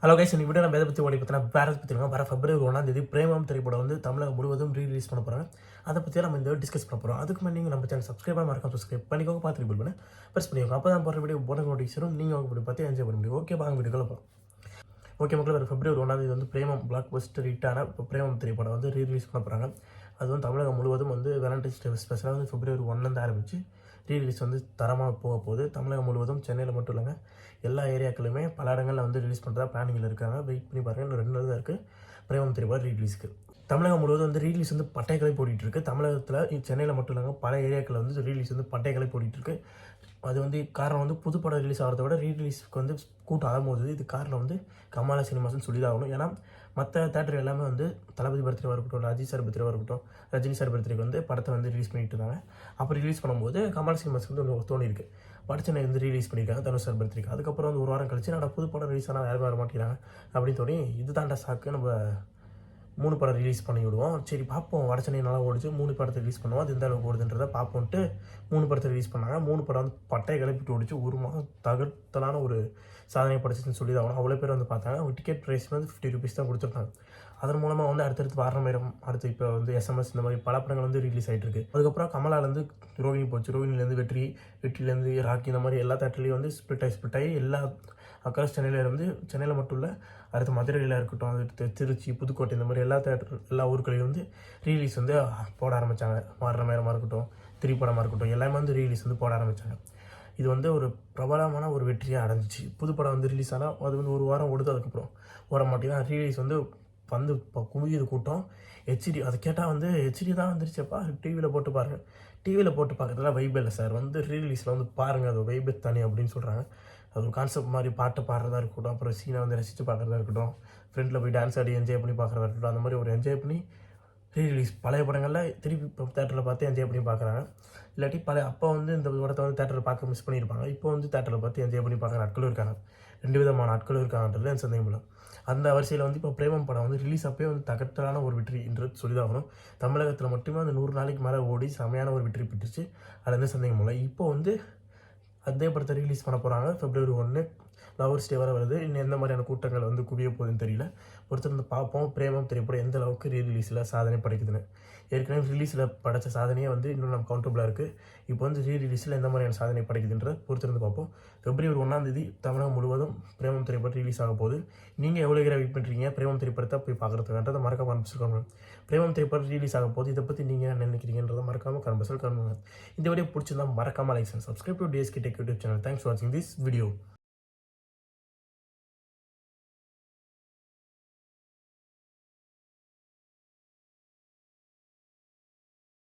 Hello guys, இந்த video நம்ம எதை பற்றி ஓடி பார்த்தீங்கன்னா பேரஸ் பற்றிருக்கோம். வர February 1 பிரேமம் திரைப்படம் வந்து தமிழகம் முழுவதும் ரீலீஸ் பண்ண போகிறாங்க. அதை பற்றி நம்ம இந்த டிஸ்கஸ் பண்ண போகிறோம். அதுக்கு முன்னாடி நீங்கள் நம்ம சேனல் சப்ஸ்கிரைபாக மறக்காம சப்ஸ்கிரைப் பண்ணிக்கோங்க, பார்த்து பில் பண்ணி ப்ரெஸ் பண்ணிக்கோங்க. அப்போ தான் போகிற வீடியோ போன நோட்டிஃபிகேஷனும் நீங்கள் அவங்க வீடியோ பார்த்து என்ஜாய் பண்ண முடியும். ஓகே, வாங்க வீடியோக்குள்ள போகிறோம். ஓகே மக்கள், வர February 1 வந்து பிரேமம் பிளாக் பஸ்டர் ஹிட்டான இப்போ பிரேமம் திரைப்படம் வந்து ரீலீஸ் பண்ண போகிறாங்க. அது வந்து தமிழகம் முழுவதும் வந்து வேலண்டைன்ஸ் டே ஸ்பெஷலாக வந்து February 1 ஆரம்பிச்சு ரீலீஸ் வந்து தரமாக போக போகுது. தமிழகம் முழுவதும் சென்னையில் மட்டும் இல்லைங்க, எல்லா ஏரியாக்களுமே பல இடங்களில் வந்து ரிலீஸ் பண்ணுறதா பிளானிங்கில் இருக்காங்க. வெயிட் பண்ணி பாருங்கள், இன்னும் 2 நாள் தான் இருக்குது பிரேமம் திரைப்படம் ரீலீஸ்க்கு. தமிழகம் முழுவதும் வந்து ரீலீஸ் வந்து பட்டைகளை போட்டிகிட்டு இருக்குது. தமிழகத்தில் சென்னையில் மட்டும் இல்லைங்க, பல ஏரியாக்களில் வந்து ரீலீஸ் வந்து பட்டைகளை போட்டிகிட்டு இருக்கு. அது வந்து காரணம் வந்து புது படம் ரிலீஸ் ஆகிறத விட ரீலீஸ்க்கு வந்து கூட்டம் ஆகும்போது இது காரணம் வந்து கமலா சினிமாஸ்ன்னு சொல்லி தான் ஆகணும். ஏன்னா மற்ற தேட்டர் எல்லாமே வந்து தளபதி பர்த்டேவாக இருக்கட்டும், அஜித் சார் பர்த்டேவாக இருக்கட்டும், ரஜினி சார் பர்த்டேக்கு வந்து படத்தை வந்து ரிலீஸ் பண்ணிட்டு இருந்தாங்க. அப்போ ரிலீஸ் பண்ணும்போது கமலா சினிமாஸ்க்கு வந்து ஒன்று தோணிருக்கு, படச்சனை வந்து ரிலீஸ் பண்ணியிருக்காங்க தனுஷ் சார் பர்த்டேக்கு. அதுக்கப்புறம் வந்து ஒரு வாரம் கழிச்சு நான் புது படம் ரிலீஸ் ஆனால் யாரும் வர மாட்டேங்கிறாங்க அப்படின்னு தோணி இது தாண்டா சாக்கு, நம்ம 3 படம் ரிலீஸ் பண்ணி விடுவோம். சரி பார்ப்போம், வடச்சென்னை நல்லா ஓடிச்சு, 3 படத்தை ரிலீஸ் பண்ணுவோம், அது எந்த அளவுக்கு ஓடுதுன்றதை பார்ப்போன்ட்டு 3 படத்தை ரிலீஸ் பண்ணாங்க. 3 படம் வந்து பட்டையை கிளப்பிட்டு ஓடிச்சு. ஒரு மாதம் தகர்த்தலான ஒரு சாதனை படைச்சிச்சுன்னு சொல்லி தான் ஆகணும். அவ்வளோ பேர் வந்து பார்த்தாங்க. அவங்க டிக்கெட் ப்ரைஸ் வந்து 50 rupees தான் கொடுத்துருக்காங்க. அதன் மூலமாக வந்து அடுத்தடுத்து வாரணமேரம், அடுத்து இப்போ வந்து SMS, இந்த மாதிரி பல படங்கள் வந்து ரிலீஸ் ஆகிட்டு இருக்கு. அதுக்கப்புறம் கமலாலேருந்து ரோஹிணி போச்சு, ரோஹிணிலேருந்து வெற்றி, வெற்றிலேருந்து ராக்கி, இந்த மாதிரி எல்லா தேட்டர்லேயும் வந்து ஸ்பிட் ஆகி எல்லா அக்கறாஸ் சென்னையில் மட்டும் இல்லை, அடுத்து மதுரையில் இருக்கட்டும், அடுத்து திருச்சி, புதுக்கோட்டை, இந்த மாதிரி எல்லா ஊர்களையும் வந்து ரீலீஸ் வந்து போட ஆரம்பித்தாங்க. வாரணமேரமாக இருக்கட்டும், திரைப்படமாக இருக்கட்டும், எல்லாமே வந்து ரீலீஸ் வந்து போட ஆரம்பித்தாங்க. இது வந்து ஒரு பிரபலமான ஒரு வெற்றியாக அடைஞ்சிச்சு. புது படம் வந்து ரிலீஸ் ஆனால் அது வந்து ஒரு வாரம் ஓடுது, அதுக்கப்புறம் ஓட மாட்டேங்குது. ரீலீஸ் வந்து இப்போ குவியுது கூட்டம். ஹெச்டி அதை கேட்டால் வந்து ஹெச்டி தான் வந்துருச்சப்பா, டிவியில் போட்டு பாருங்கள். டிவியில் போட்டு பார்க்குறதுலாம் வைப் இல்லை சார், வந்து ரீலீஸில் வந்து பாருங்கள், அது வைபே தனி அப்படின்னு சொல்கிறாங்க. அது ஒரு கான்செப்ட் மாதிரி பாட்டை பாடுறதா இருக்கட்டும், அப்புறம் சீனை வந்து ரசித்து பார்க்குறதா இருக்கட்டும், ஃப்ரெண்டில் போய் டான்ஸ் ஆடி என்ஜாய் பண்ணி பார்க்குறதா இருக்கட்டும், அந்த மாதிரி ஒரு என்ஜாய் பண்ணி ரீலீஸ் பழைய படங்களில் திருப்பி இப்போ தேட்டரில் பார்த்து என்ஜாய் பண்ணி பார்க்குறாங்க. இல்லாட்டி அப்போ வந்து இந்த படத்தை வந்து தேட்டரில் பார்க்க மிஸ் பண்ணியிருப்பாங்க. இப்போ வந்து தேட்டரில் பார்த்து என்ஜாய் பண்ணி பார்க்குற ஆட்களும் இருக்காங்க. 2 விதமான ஆட்களும் இருக்காங்கன்றது எனக்கு சந்தேகம் இல்லை. அந்த வரிசையில் வந்து இப்போ பிரேமம் படம் வந்து ரிலீஸ் அப்போயே வந்து தகர்த்தலான ஒரு வெற்றின்றது சொல்லி தான் ஆகணும். தமிழகத்தில் மட்டுமே வந்து 100 நாளைக்கு மேலே ஓடி செமையான ஒரு வெற்றி பெற்றுச்சு, அதில் எந்த சந்தேகம் இல்லை. இப்போ வந்து அதே படத்தை ரிலீஸ் பண்ண போகிறாங்க February 1. லவர்ஸ் டே வர வருது. இன்னும் எந்த மாதிரியான கூட்டங்கள் வந்து குவிய போகுதுன்னு தெரியல. பொறுத்திருந்து பார்ப்போம் பிரேமம் திரைப்படம் எந்த அளவுக்கு ரீலீஸில் சாதனை படைக்குதுன்னு. ஏற்கனவே ரிலீஸில் படைத்த சாதனையே வந்து இன்னும் நம்ம கவுண்டபுளாக இருக்குது. இப்போ வந்து ரீலீஸில் எந்த மாதிரியான சாதனை படைக்குதுன்ற பொறுத்திருந்து பார்ப்போம். February 1 தமிழகம் முழுவதும் பிரேமம் திரைப்படம் ரிலீஸ் ஆக போகுது. நீங்கள் எவ்வளோ வெயிட் பண்ணுறீங்க பிரேமம் திரைப்படத்தை போய் பார்க்குறதுக்கான்றதை மறக்காம ஆரம்பிச்சிருக்காங்க. பிரேமம் திரைப்படம் ரிலீஸ் ஆக போகுது, இதை பற்றி நீங்கள் என்ன நினைக்கிறீங்கன்றதை மறக்காமல் கமெண்ட் பாக்ஸில் கமெண்ட் பண்ணுங்க. இந்த வீடியோ பிடிச்சிருந்தா மறக்காமல் like and subscribe to DSK Tech YouTube channel. Thanks for வாட்சிங் திஸ் வீடியோ.